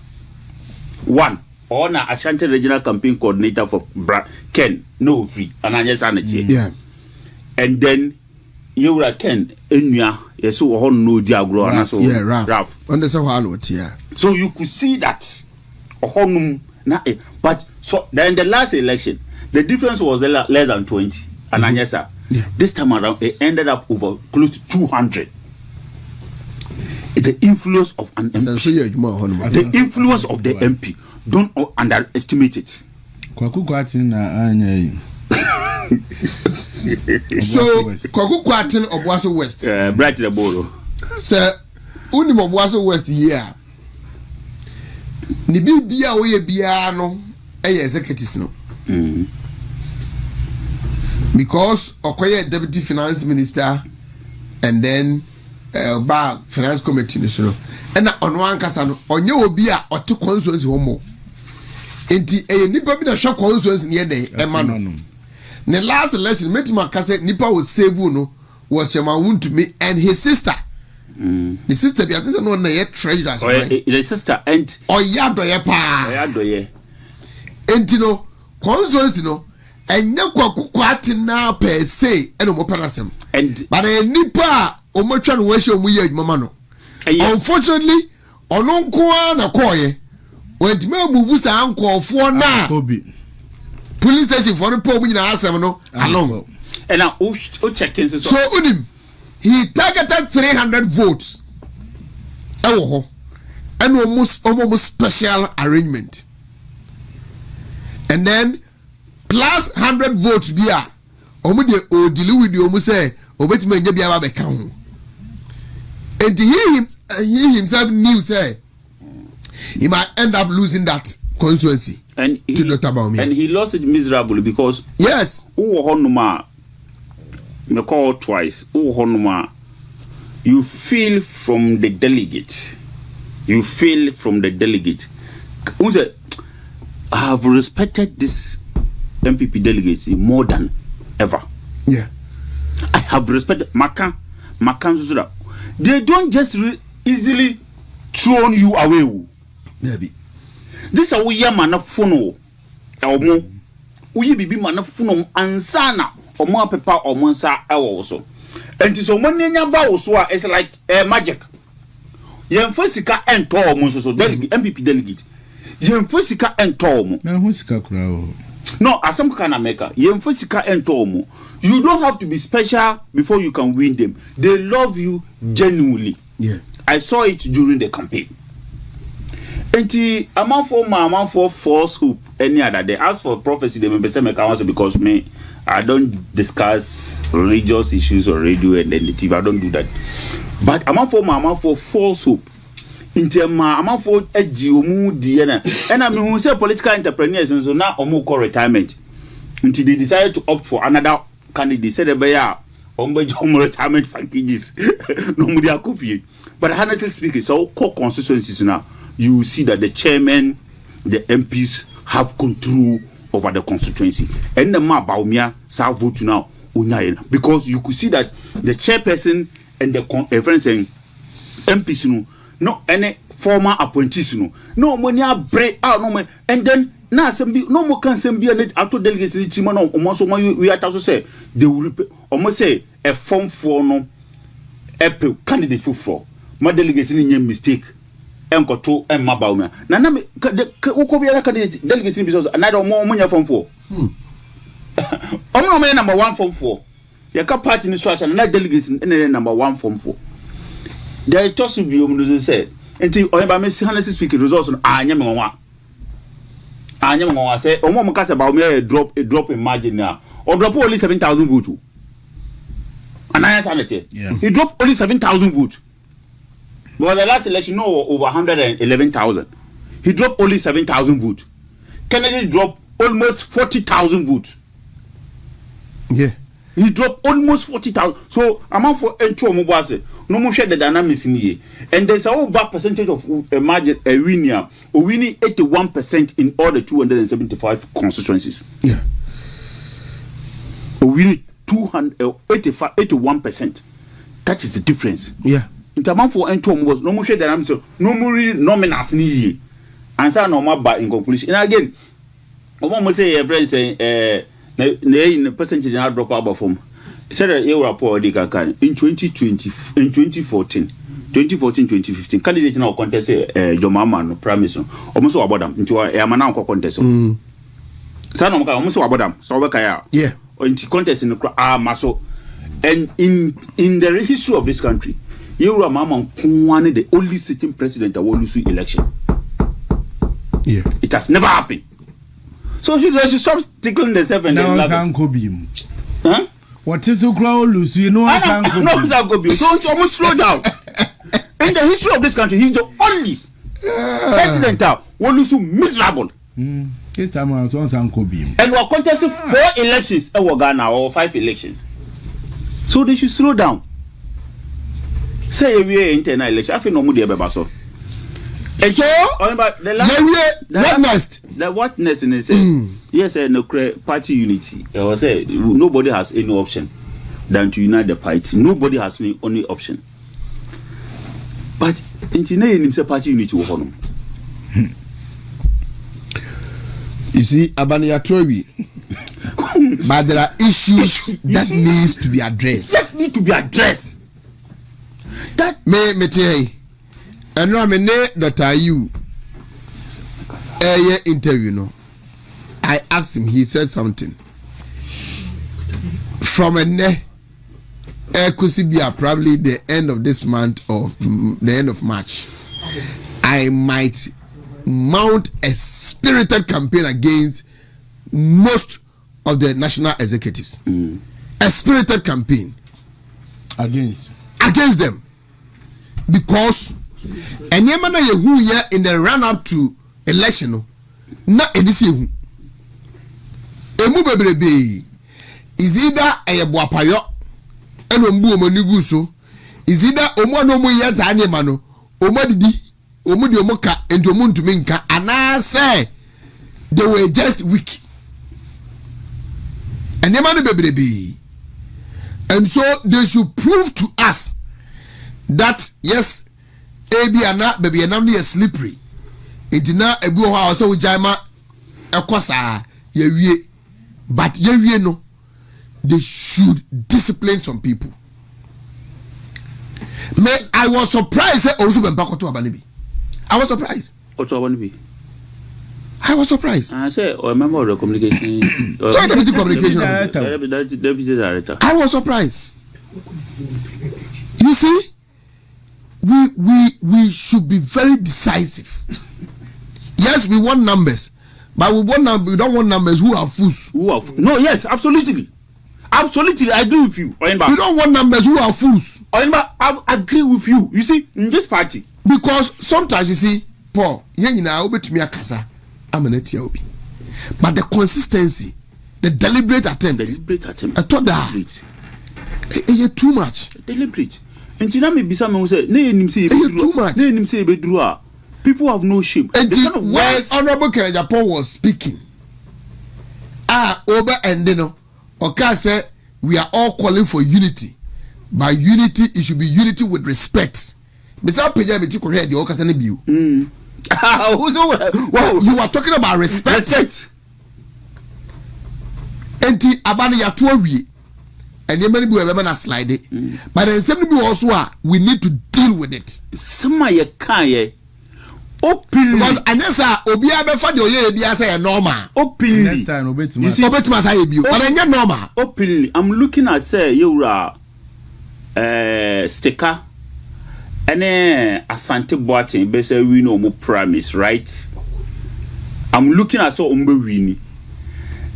One. Or Ashanti Regional Campaign Coordinator for Ken, no free, and I just yeah. And then you were Ken, Enya, yes, so no diagro, and so yeah, Ralph. So you could see that, but so then the last election, the difference was less than 20, and Anyesa. This time around, it ended up over close to 200. The influence of an MP, the influence of the MP. Don't underestimate it. So Kwaku Kwatin Obuaso West. Bright the bolo. Sir, Unim Obuaso West year. Ni bibia oye bia no executives no. Because Okoye deputy finance minister and then ba finance committee no so. And on one kasa no onye obi a ote constituency homo. Enti nipa bi na hwa constituency ne dey ema no. The last election metima kase nipa was save no was Chema Wuntumi and his sister. The sister be I think no na ye treasure. The sister and oyadoye pa. Oyadoye. Enti no constituency no enye kwakukwati na per se eno mo panasem. And but nipa omotwa no we hye omu ye adwuma no. Unfortunately, ononkoa na koye went me move sa ankofo na police station for the poor nyina asem no along. And now checking so unim he targeted 300 votes ewo ho and almost special arrangement, and then plus 100 votes bia omu de odili with omu say obetime nya bia ba be kan. And he himself knew, say, he might end up losing that constituency to Dr. Bawumia. And he lost it miserably because yes, me call twice. You feel from the delegate. You feel from the delegate. I have respected this NPP delegates more than ever. Yeah, I have respected Makan Susura. They don't just easily throw you away. Maybe. This is we man funo. Omo. We bibi man funo ansana. Omo pepa omo nsa ewo so. And so when nya ba wo so it's like magic. Yemfa sika ento omo so delegate MPP delegate. Yemfa sika ento omo. Na hu sika kura o. No, asem kana meka. Yemfa sika ento omo. You don't have to be special before you can win them. They love you genuinely. Yeah. I saw it during the campaign. And among for false hope any other day. As for prophecy, they may say because me, I don't discuss religious issues on radio and then the TV. I don't do that. But among for false hope. Among for edgy and I mean who say political entrepreneurs and so now call retirement. Until they decided to opt for another candidate, said retirement packages. Nobody are coffee. But honestly speaking, so core constituencies now, you see that the chairman, the MPs have control over the constituency. And the map Bawumia sa vote now because you could see that the chairperson and the friends saying MPs no any former appointees no money break out no money, and then now no more can be an auto delegates in the no almost we are also say they will almost say a form for no a candidate for my delegates in mistake and got to and my Bawumia. Now me could be a candidate delegates in because another more money from 4. I'm number 1 from 4. You can party in the structure and not delegates in number 1 from 4. There is just to be said until I may honestly speaking results on I say Omo Mukasa Bawumia a drop in margin now or drop only 7,000 votes. And I sanity. He dropped only 7,000 votes. But the last election over 111,000. He dropped only 7,000 votes. Kennedy dropped almost 40,000 votes. Yeah. He dropped almost 40,000. So amount for entry Mubase. No more share the dynamics in here. And there's a whole back percentage of margin a winner. Winning 81% in all the 275 constituencies. Yeah. Winning 81%. That is the difference. Yeah. In terms for entry was no more share the dynamics. No more nominals in here. And so no more in conclusion. And again, I want to say a friend saying the percentage in our drop out from said a report in 2015 candidate now contest Jomama no promise almost about them into a man contest son of almost about them so yeah into contest in the maso and in the history of this country you were mama one the only sitting president that will lose election. Yeah, it has never happened. So she stop tickling the seven. Now Uncle Beam. Huh? What is the crowd, Lucy? You know, Uncle Beam. So it's almost slow down. In the history of this country, he's the only president that will lose miserable. This time I was on Uncle Beam. And we're contesting 4 elections in Ghana or 5 elections. So they should slow down. Say we are internal election. I feel no more there, so. And so, what next? The what next in say yes, no party unity. I was say nobody has any option than to unite the party. Nobody has any only option. But in say party unity will hold. You see, Abania Toby. But there are issues that needs to be addressed. That need to be addressed. That me tell you. And now me ne Dr. You interview no. I asked him, he said something. From a ne could be probably the end of this month or the end of March. I might mount a spirited campaign against most of the national executives. A spirited campaign against them. Because and yemana yehu ye in the run up to election no na enisi yehu emu bebrebe is either ayeboapayo eno mbu omonigu so is either omo no mo ye za ne ma no omodidi omudi omoka ento omuntumi nka ana say they were just weak and yemana bebrebe and so they should prove to us that yes Ebiana baby anam is slippery. Intina ebu ho also ujama ekosa yewie. But yewie no, they should discipline some people. I was surprised also Bempakoto Abanibi. I was surprised. I was surprised. I say a member of the communication deputy communication deputy director. I was surprised. You see? We should be very decisive. Yes, we want numbers, but we don't want numbers who are fools. No, yes, absolutely, I agree with you. We don't want numbers who are fools. I agree with you. You see, in this party, because sometimes you see, Paul, but the consistency, the deliberate attempt, I thought that it's too much. Deliberate. And me bisa me say too much. People have no shame. And when Honorable Japan was speaking, over and say we are all calling for unity. By unity, it should be unity with respect. Mr. Pejabiti correct the Okasane view. You are talking about respect. Enti abani ya tuwe and you many people have slide it. But then some people also we need to deal with it. Some ye can openly because anyasa obi abefa de oye ebi asa normal. Openly next time obetima say ebi but enye normal. Openly I'm looking at say you sticker ene Asante Boatin be say we no mo promise, right? I'm looking at so umbe wini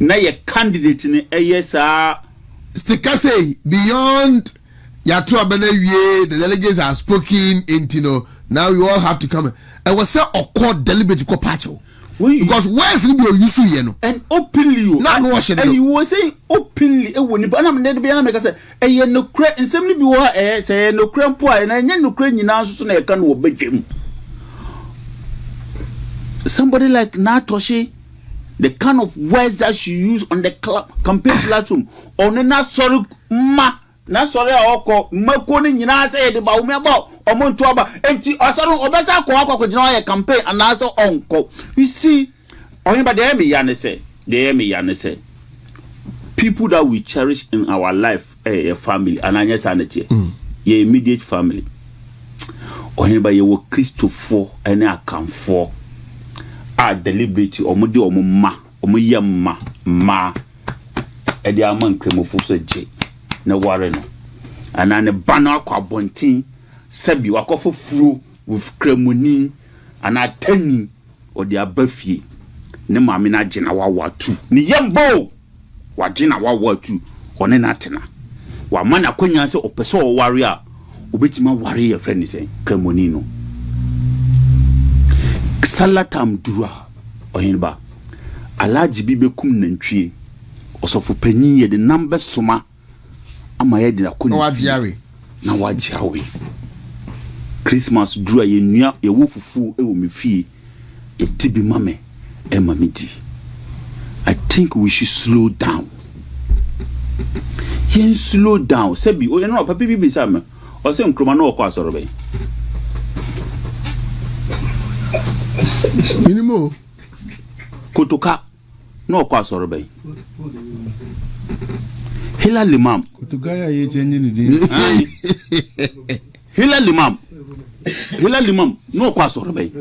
na ye candidate ni yes sticker say beyond Yatu Abenewie, the delegates are spoken into now we all have to come. I was say or court deliberate ko pacho. Because where's the you su ye no? And openly and you were saying openly when but I'm there to be make say eh no kra nsem ni bi wo say no kra mpo a na nya no kra nyina so na e ka no obedwem. Somebody like Natoshi, the kind of words that she use on the campaign platform on na sorry ma na sorry oko mako ni nyina say de Bawumia ba omonto aba enti osaro obesa akwa gina your campaign and also onko. You see oyimba dey me ya ne say people that we cherish in our life a family and anya sanity your immediate family oyimba ye wo Kuffour ene akamfo a deliberate omode omma omoyemma ma e dey aman kremofo so je na ware no anane bana akwa bontin sabi wakofo furo with kremoni ana tani odi abafie ne maame na gina wawatu ni yembo wagina wawatu one na tena wa mana kwanya se opeso o ware a obetima ware ye friend say kremoni no salatam dura ohinba alaji bibe kum nantwie osofo panyin ye de number soma ama ye de akoni na wajiawe Christmas dura ye nua ye wo fufu e wo mefie e tibi mame e mamidi. I think we should slow down. Yen slow down sebi o no papa bibi sama o se nkroma na okwa asoro be minimo kotoka na okwa asoro be Hila Limam kotoka ya ye change ni din Hila Limam no okwa asoro be.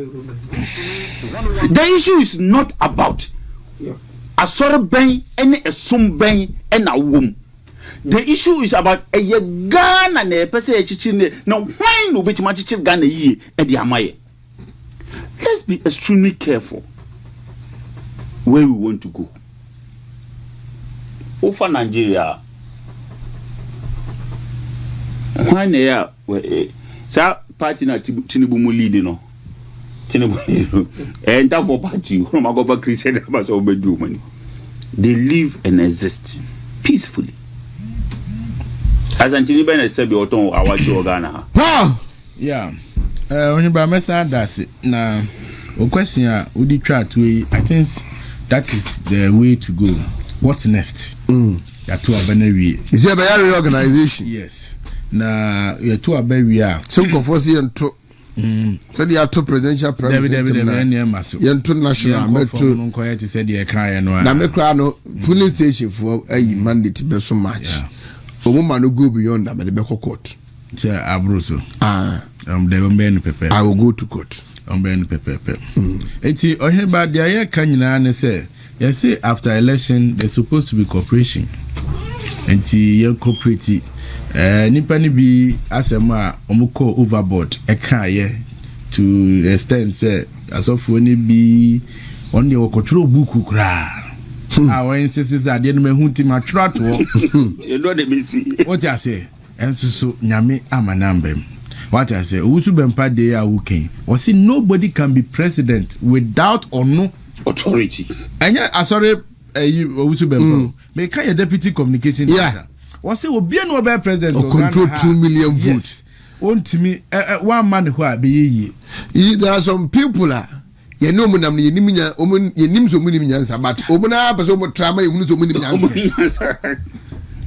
The issue is not about asoro ben ene esum ben ena wom. The issue is about a Ghana na pese echichi no why no betima chichi Ghana yi e di amaye. Let's be extremely careful where we want to go. Over Nigeria, why na sa party na Tinubu mu lead no. Tinubu and that for party from agova Christian about obedu money. They live and exist peacefully. As Ashanti Media said, be oton awachi Ghana. Yeah. When you mesa that's it. Na o question udi try to I think that is the way to go. What's next? Ya to Abenewie. Is there a reorganization? Yes. Na ya to Abenewie. Some conforce to so they are to presidential president. Yentu national meto nko to say the kan no. Na me kra no police station for a mandate be so much. Woman no go beyond that, but the court. Say abroso. They will be pepe. I will go to court. Be pepe. Eti oheba dia ye kan nyina ne say, you say after election there's supposed to be cooperation. Enti ye cooperate. Nipa ni bi asema omuko overboard e kan ye to the extent say asofo ni bi on the okotro buku kra. When sisters are dead, me hunti matrato. You know the busy. What I say, and so nyame amanambem. What I say, Utu Bempa de ya wuken. Or see nobody can be president without or no authority. And yeah, sorry, Utu Bempa. May can deputy communication. Yeah. Or say will be no better president or control 2 million votes. Won't me one man who are be ye. There are some people ye no munam ye nim nya ye nim so munim nyansa but omuna person mo trama ye hunu so munim nyansa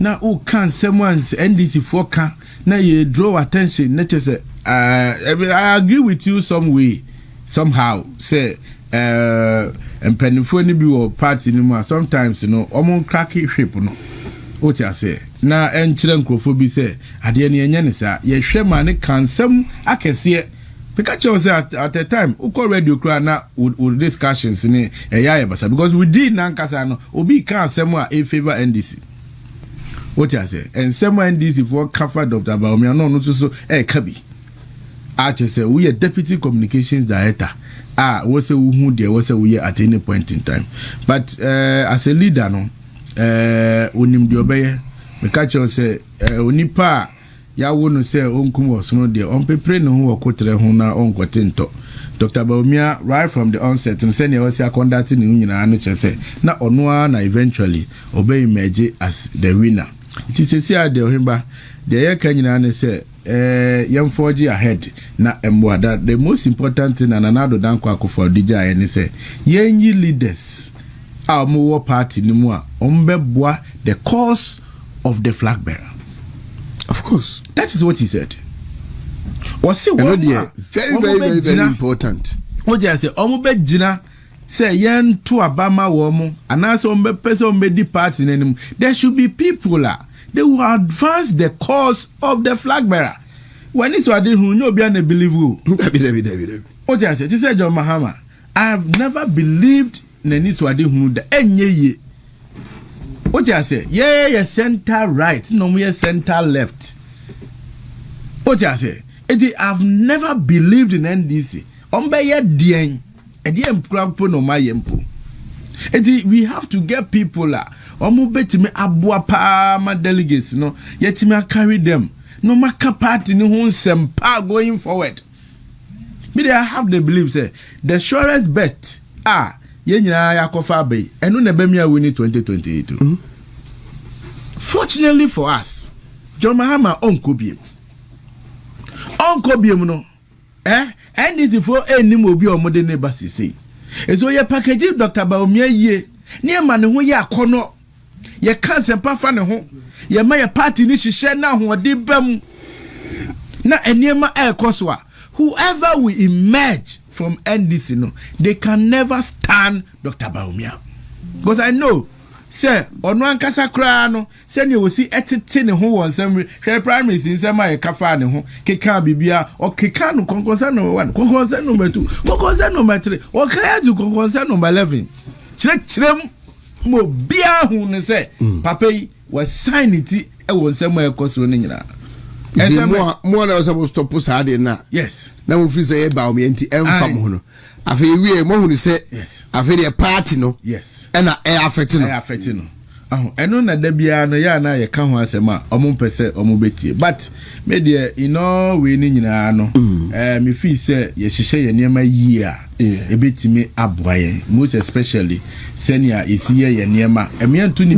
na o kan someone's NDC for kan na ye draw attention na say I agree with you some way somehow say empanifo ni bi wo party ni mu sometimes you know omo crack hwep no o ti ase na enkyere nkrofo bi say ade ne enye ne sa ye hwe ma ne kansem akese because you say at a time we call radio cry na with discussions ni eya basa because we did nankasa no obi kan asem a in favor NDC what you say and some NDC for cover Dr. Bawumia no so kabi a say we are deputy communications director we say who there we say we at any point in time but as a leader no onim de obeye me catch you say onipa ya wonu say onkum wosono de on pepre no ho wakotre ho na onkotento Dr. Bawumia right from the onset and say ne was conducting ni nyina no che say na ono na eventually obey emerge as the winner it is say the ohimba the year kan nyina ne say yam forge ahead na emwa that the most important thing and another danko Kuffour dija ene say yenyi leaders our party ni mu a ombeboa the cause of the flag bearer. Of course. That is what he said. Was it very important. What I say, Omobe Jina say yen to Abama womo, and also person di party in there should be people they will advance the cause of the flag bearer. When it's what they who know beyond a believe who. What I say, he said John Mahama, I have never believed Neni Swadi who the enye. What I say? Yeah, center right, no more center left. What I say? I've never believed in NDC. Ombeye dien, ediem krampo no mayempo. We have to get people omo betime aboa pa ma delegates no. Yetime carry them. No maka party ni ho sempa going forward. Me I have the belief say the surest bet yenyina yakofa bay enu na be me win 2028. Fortunately for us, John Mahama onkobiem no NDC for enim obi omode ne basisi ezo ye package Dr. Bawumia ye ne ma ne ho ye akono ye cancer pa fa ne ho ye ma ye party ni hihye na ho de bam na enema ekoso a whoever will emerge from NDC no they can never stand Dr. Bawumia because I know say onu ankasa kra no say ne wosi etete ne ho wonsam hwe primaries nsem a kafa ne ho keka bibia o keka no konkonsa number 1 konkonsa number 2 konkonsa number 3 o kaya ju konkonsa number 11 chirem mo bia hu ne say papa yi was sign it e wonsam a ekoso ne nyina mo na was stop sa de na yes na mo free say e ba o me enti emfam ho no afi wie mo hu ni say afi the party no yes ena affect no eno na da bia no ya na ye ka ho asema omo pese omo betie but me de we ni nyina no me feel say ye hihye ye niam yi a e betimi aboa ye most especially senior isi ye niam emiantu ni